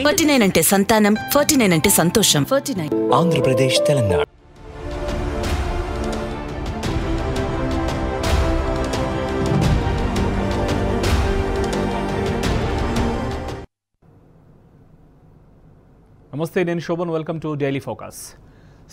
49 అంటే సంతానం, 49 అంటే సంతోషం. 49 ఆంధ్రప్రదేశ్, తెలంగాణ. నమస్తే, నేను Shobhan. Welcome to daily focus.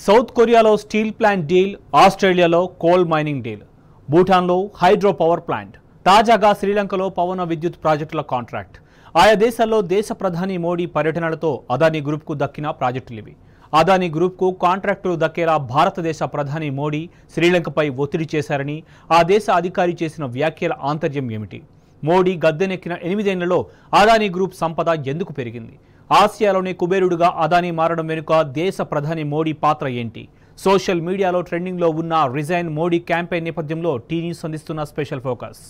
South కొరియాలో స్టీల్ ప్లాంట్ డీల్, ఆస్ట్రేలియాలో కోల్ మైనింగ్ డీల్, భూటాన్లో హైడ్రో పవర్ ప్లాంట్, తాజాగా శ్రీలంకలో పవన విద్యుత్ ప్రాజెక్టుల కాంట్రాక్ట్. ఆయా దేశాల్లో దేశ ప్రధాని మోడీ పర్యటనలతో అదానీ గ్రూప్కు దక్కిన ప్రాజెక్టులివి. అదానీ గ్రూప్కు కాంట్రాక్టులు దక్కేలా భారతదేశ ప్రధాని మోడీ శ్రీలంకపై ఒత్తిడి చేశారని ఆ దేశ అధికారి చేసిన వ్యాఖ్యల ఆంతర్యం ఏమిటి? మోడీ గద్దెనెక్కిన 8 ఏళ్లలో అదానీ గ్రూప్ సంపద ఎందుకు పెరిగింది? ఆసియాలోనే కుబేరుడుగా అదానీ మారడం వెనుక దేశ ప్రధాని మోడీ పాత్ర ఏంటి? సోషల్ మీడియాలో ట్రెండింగ్లో ఉన్న రిజైన్ మోడీ క్యాంపెయిన్ నేపథ్యంలో టీ న్యూస్ అందిస్తున్న స్పెషల్ ఫోకస్.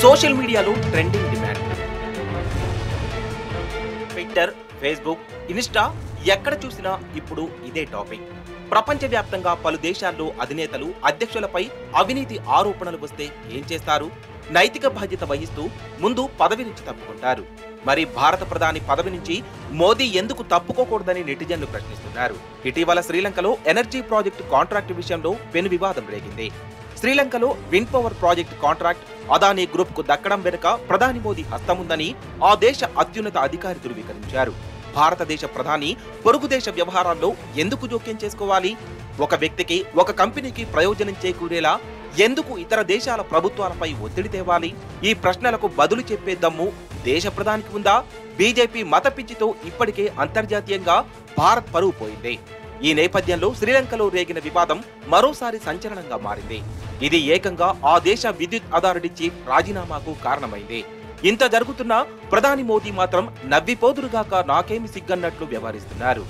సోషల్ మీడియాలో trending demand. Twitter, Facebook, Insta ఎక్కడ చూసినా ఇప్పుడు ఇదే టాపిక్. ప్రపంచవ్యాప్తంగా పలు దేశాల్లో అధినేతలు, అధ్యక్షులపై అవినీతి ఆరోపణలు వస్తే ఏం చేస్తారు? నైతిక బాధ్యత వహిస్తూ ముందు పదవి నుంచి తప్పుకుంటారు. మరి భారత ప్రధాని పదవి నుంచి మోదీ ఎందుకు తప్పుకోకూడదని నెటిజన్లు ప్రశ్నిస్తున్నారు. ఇటీవల శ్రీలంకలో ఎనర్జీ ప్రాజెక్టు కాంట్రాక్టు విషయంలో పెను వివాదం రేగింది. శ్రీలంకలో wind power project contract Adani group కు దక్కడం వెనుక ప్రధాని మోదీ హస్తముందని ఆ దేశ అత్యున్నత అధికారి ధృవీకరించారు. భారతదేశ ప్రధాని పొరుగు దేశ వ్యవహారాల్లో ఎందుకు జోక్యం చేసుకోవాలి? ఒక వ్యక్తికి, ఒక కంపెనీకి ప్రయోజనం చేకూరేలా ఎందుకు ఇతర దేశాల ప్రభుత్వాలపై ఒత్తిడి తేవాలి? ఈ ప్రశ్నలకు బదులు చెప్పే దమ్ము దేశ ప్రధానికి ఉందా? బీజేపీ మత పిచ్చితో ఇప్పటికే అంతర్జాతీయంగా భారత్ పరువు పోయింది. ఈ నేపథ్యంలో శ్రీలంకలో రేగిన వివాదం మరోసారి సంచలనంగా మారింది. ఇది ఏకంగా ఆ దేశ విద్యుత్ అథారిటీ చీఫ్ రాజీనామాకు కారణమైంది. ఇంత జరుగుతున్నా ప్రధాని మోదీ మాత్రం నవ్విపోదురుగాక నాకేమి సిగ్గన్నట్లు వ్యవహరిస్తున్నారు.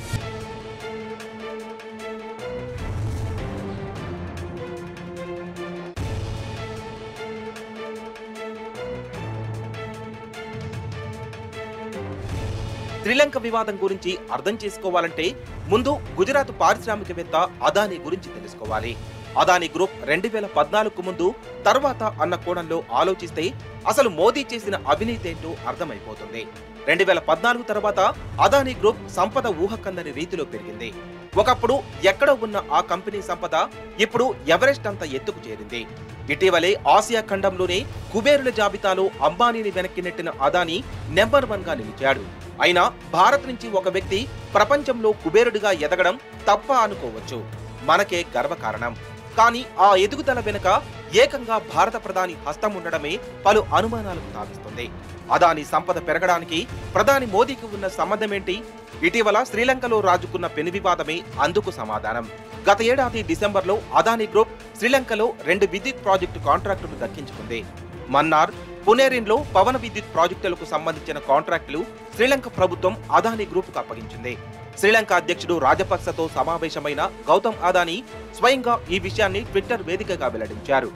శ్రీలంక వివాదం గురించి అర్థం చేసుకోవాలంటే ముందు గుజరాత్ పారిశ్రామికవేత్త అదానీ గురించి తెలుసుకోవాలి. అదానీ గ్రూప్ 2014కు ముందు, తర్వాత అన్న కోణంలో ఆలోచిస్తే అసలు మోదీ చేసిన అవినీతి ఏంటో అర్థమైపోతుంది. 2014 తర్వాత అదానీ గ్రూప్ సంపద ఊహకందని రీతిలో పెరిగింది. ఒకప్పుడు ఎక్కడో ఉన్న ఆ కంపెనీ సంపద ఇప్పుడు ఎవరెస్ట్ అంత ఎత్తుకు చేరింది. ఇటీవలే ఆసియా ఖండంలోనే కుబేరుల జాబితాలో అంబానీని వెనక్కి నెట్టిన అదానీ నెంబర్ 1 గా నిలిచాడు. అయినా భారత్ నుంచి ఒక వ్యక్తి ప్రపంచంలో కుబేరుడిగా ఎదగడం తప్ప అనుకోవచ్చు. మనకే గర్వకారణం. కానీ ఆ ఎదుగుదల వెనుక ఏకంగా భారత ప్రధాని హస్తం ఉండడమే పలు అనుమానాలకు తావిస్తుంది. అదానీ సంపద పెరగడానికి ప్రధాని మోదీకి ఉన్న సంబంధమేంటి? ఇటీవల శ్రీలంకలో రాజుకున్న పెను వివాదమే అందుకు సమాధానం. గత ఏడాది డిసెంబర్లో అదానీ గ్రూప్ శ్రీలంకలో 2 విద్యుత్ ప్రాజెక్టు కాంట్రాక్టులు దక్కించుకుంది. మన్నార్, పునేరిన్లో పవన విద్యుత్ ప్రాజెక్టులకు సంబంధించిన కాంట్రాక్టులు శ్రీలంక ప్రభుత్వం అదానీ గ్రూప్ కు అప్పగించింది. శ్రీలంక అధ్యక్షుడు రాజపక్సతో సమావేశమైన గౌతమ్ అదానీ స్వయంగా ఈ విషయాన్ని ట్విట్టర్ వేదికగా వెల్లడించారు.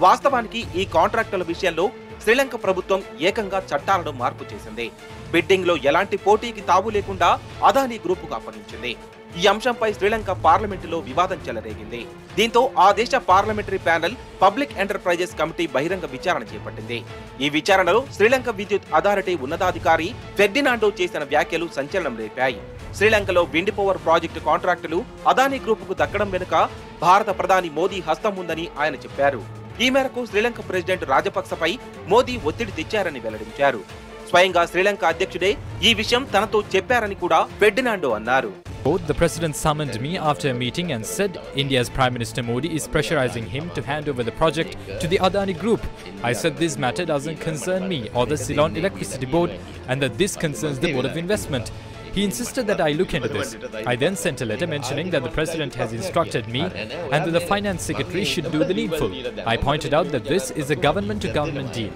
వాస్తవానికి ఈ కాంట్రాక్టుల విషయంలో శ్రీలంక ప్రభుత్వం ఏకంగా చట్టాలను మార్పు చేసింది. బిడ్డింగ్ లో ఎలాంటి పోటీకి తావు లేకుండా అదానీ గ్రూప్ కు అప్పగించింది. ఈ అంశంపై శ్రీలంక పార్లమెంటులో వివాదం చెలరేగింది. దీంతో ఆ దేశ parliamentary panel public enterprises committee బహిరంగ విచారణ చేపట్టింది. ఈ విచారణలో శ్రీలంక విద్యుత్ అథారిటీ ఉన్నతాధికారి ఫెర్డినాండో చేసిన వ్యాఖ్యలు సంచలనం రేపాయి. శ్రీలంకలో విండ్ పవర్ ప్రాజెక్టు కాంట్రాక్టులు అదానీ గ్రూప్ కు దక్కడం వెనుక భారత ప్రధాని మోదీ హస్తం ఉందని ఆయన చెప్పారు. ఈ మేరకు శ్రీలంక ప్రెసిడెంట్ రాజపక్సపై మోదీ ఒత్తిడి తెచ్చారని వెల్లడించారు. స్వయంగా శ్రీలంక అధ్యక్షుడే ఈ విషయం తనతో చెప్పారని కూడా ఫెర్డినాండో అన్నారు. The president summoned me after a meeting and said India's Prime Minister Modi is pressurizing him to hand over the project to the Adani Group. I said this matter doesn't concern me or the Ceylon Electricity Board and that this concerns the Board of Investment. He insisted that I look into this. I then sent a letter mentioning that the president has instructed me and that the finance secretary should do the needful. I pointed out that this is a government-to-government deal.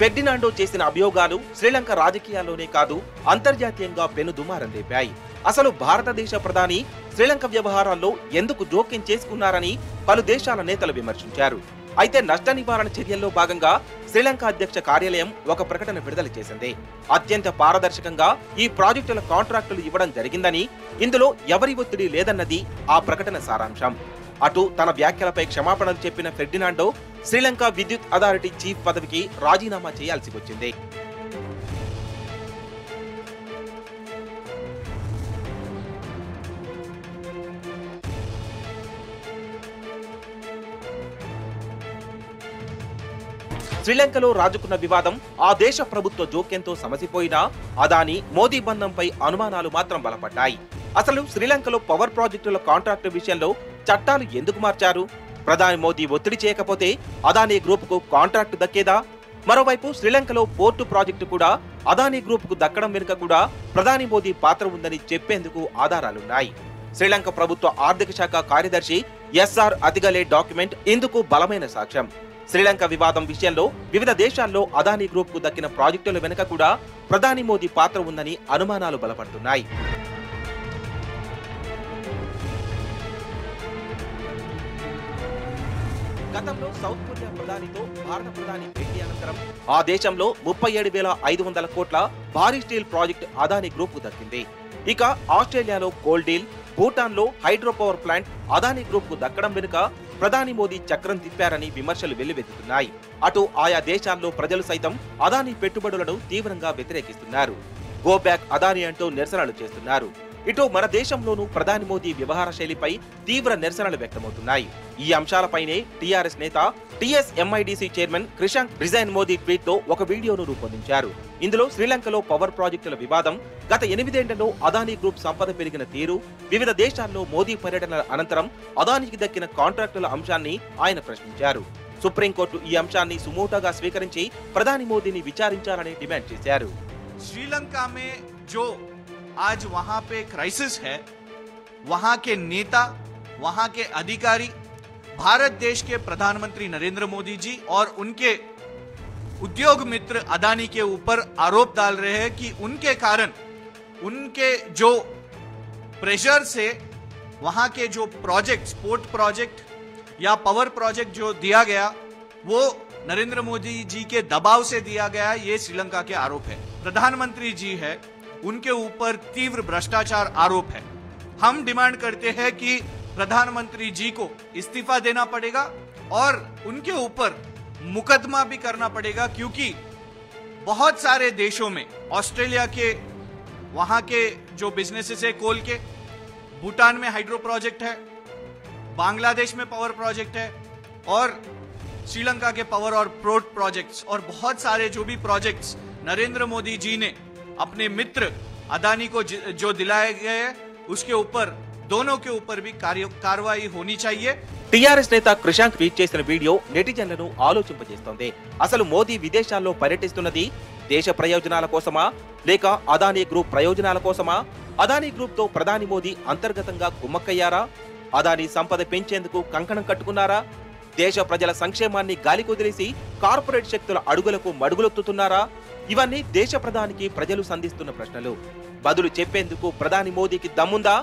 Ferdinando చేసిన అభియోగాలు శ్రీలంక రాజకీయాల్లోనే కాదు అంతర్జాతీయంగా పెనుదుమారం రేపాయి. అసలు భారతదేశ ప్రధాని శ్రీలంక వ్యవహారాల్లో ఎందుకు జోక్యం చేసుకున్నారని పలు దేశాల నేతలు విమర్శించారు. అయితే నష్ట నివారణ చర్యల్లో భాగంగా శ్రీలంక అధ్యక్ష కార్యాలయం ఒక ప్రకటన విడుదల చేసింది. అత్యంత పారదర్శకంగా ఈ ప్రాజెక్టుల కాంట్రాక్టులు ఇవ్వడం జరిగిందని, ఇందులో ఎవరి ఒత్తిడి లేదన్నది ఆ ప్రకటన సారాంశం. అటు తన వ్యాఖ్యలపై క్షమాపణలు చెప్పిన ఫెర్డినాండో శ్రీలంక విద్యుత్ అథారిటీ చీఫ్ పదవికి రాజీనామా చేయాల్సి వచ్చింది. శ్రీలంకలో రాజుకున్న వివాదం ఆ దేశ ప్రభుత్వ జోక్యంతో సమసిపోయినా అదానీ మోదీ బంధంపై అనుమానాలు మాత్రం బలపడ్డాయి. అసలు శ్రీలంకలో పవర్ ప్రాజెక్టుల కాంట్రాక్టు విషయంలో చట్టాలు ఎందుకు మార్చారు? ప్రధాని మోదీ ఒత్తిడి చేయకపోతే అదానీ గ్రూపుకు కాంట్రాక్టు దక్కేదా? మరోవైపు శ్రీలంకలో పోర్టు ప్రాజెక్టు కూడా అదానీ గ్రూపుకు దక్కడం వెనుక కూడా ప్రధాని మోదీ పాత్ర ఉందని చెప్పేందుకు ఆధారాలున్నాయి. శ్రీలంక ప్రభుత్వ ఆర్థిక శాఖ కార్యదర్శి ఎస్ఆర్ అతిగలే డాక్యుమెంట్ ఇందుకు బలమైన సాక్ష్యం. శ్రీలంక వివాదం విషయంలో వివిధ దేశాల్లో అదానీ గ్రూప్ కు దక్కిన ప్రాజెక్టుల వెనుక కూడా ప్రధాని మోదీ పాత్ర ఉందని అనుమానాలు బలపడుతున్నాయి. గతంలో సౌత్ కొరియా ప్రధానితో భారత ప్రధాని భేటీ అనంతరం ఆ దేశంలో 37,500 కోట్ల భారీ స్టీల్ ప్రాజెక్ట్ అదానీ గ్రూప్ కు దక్కింది. ఇక ఆస్ట్రేలియాలో కోల్ డీల్, భూటాన్ లో hydro power plant Adani group కు దక్కడం వెనుక ప్రధాని మోదీ చక్రం తిప్పారని విమర్శలు వెల్లువెత్తుతున్నాయి. అటు ఆయా దేశాల్లో ప్రజలు సైతం అదానీ పెట్టుబడులను తీవ్రంగా వ్యతిరేకిస్తున్నారు. గో బ్యాక్ అదానీ అంటూ నిరసనలు చేస్తున్నారు. ఇటు మన దేశంలోనూ ప్రధాని మోదీ వ్యవహార శైలిపై తీవ్ర నిరసనలు వ్యక్తమవుతున్నాయి. ఈ అంశాలపైనే టీఆర్ఎస్ నేత TSMIDC chairman Krishank resign Modi tweet తో ఒక వీడియోను రూపొందించారు. ఇందులో శ్రీలంకలో పవర్ ప్రాజెక్టుల వివాదం, గత 8 ఏళ్లలో అదానీ గ్రూప్ సంపద పెరిగిన తీరు, వివిధ దేశాల్లో మోదీ పర్యటనల అనంతరం అదానీకి దక్కిన కాంట్రాక్టుల అంశాన్ని ఆయన ప్రశ్నించారు. సుప్రీంకోర్టు ఈ అంశాన్ని సుమోటోగా స్వీకరించి ప్రధాని మోదీని విచారించాలని డిమాండ్ చేశారు. श्रीलंका में जो आज वहां पे क्राइसिस है, वहां के नेता, वहां के अधिकारी भारत देश के प्रधानमंत्री नरेंद्र मोदी जी और उनके उद्योग मित्र अदानी के ऊपर आरोप डाल रहे हैं कि उनके कारण, उनके जो प्रेशर से वहां के जो प्रोजेक्ट, पोर्ट प्रोजेक्ट या पावर प्रोजेक्ट जो दिया गया वो नरेंद्र मोदी जी के दबाव से दिया गया, ये श्रीलंका के आरोप है. प्रधानमंत्री जी है, उनके ऊपर तीव्र भ्रष्टाचार आरोप है. हम डिमांड करते हैं कि प्रधानमंत्री जी को इस्तीफा देना पड़ेगा और उनके ऊपर मुकदमा भी करना पड़ेगा, क्योंकि बहुत सारे देशों में, ऑस्ट्रेलिया के वहां के जो बिजनेसेस है कोल के, भूटान में हाइड्रो प्रोजेक्ट है, बांग्लादेश में पावर प्रोजेक्ट है और श्रीलंका के पावर और पोर्ट प्रोजेक्ट्स और बहुत सारे जो भी प्रोजेक्ट्स नरेंद्र मोदी जी ने अपने मित्र अदानी को जो दिलाए गए हैं, उसके ऊपर, दोनों के ऊपर भी कार्रवाई होनी चाहिए. టీఆర్ఎస్ నేత క్రిషాంక్ ట్వీట్ చేసిన వీడియో నెటిజన్లను ఆలోచింపజేస్తోంది. అసలు మోదీ విదేశాల్లో పర్యటిస్తున్నది దేశ ప్రయోజనాల కోసమా లేక అదానీ గ్రూప్ ప్రయోజనాల కోసమా? అదానీ గ్రూప్ తో ప్రధాని మోదీ అంతర్గతంగా కుమ్మక్కయ్యారా? అదానీ సంపద పెంచేందుకు కంకణం కట్టుకున్నారా? దేశ ప్రజల సంక్షేమాన్ని గాలికొదిలేసి కార్పొరేట్ శక్తుల అడుగులకు మడుగులొత్తుతున్నారా? ఇవన్నీ దేశ ప్రధానికి ప్రజలు సంధిస్తున్న ప్రశ్నలు. బదులు చెప్పేందుకు ప్రధాని మోదీకి దమ్ముందా?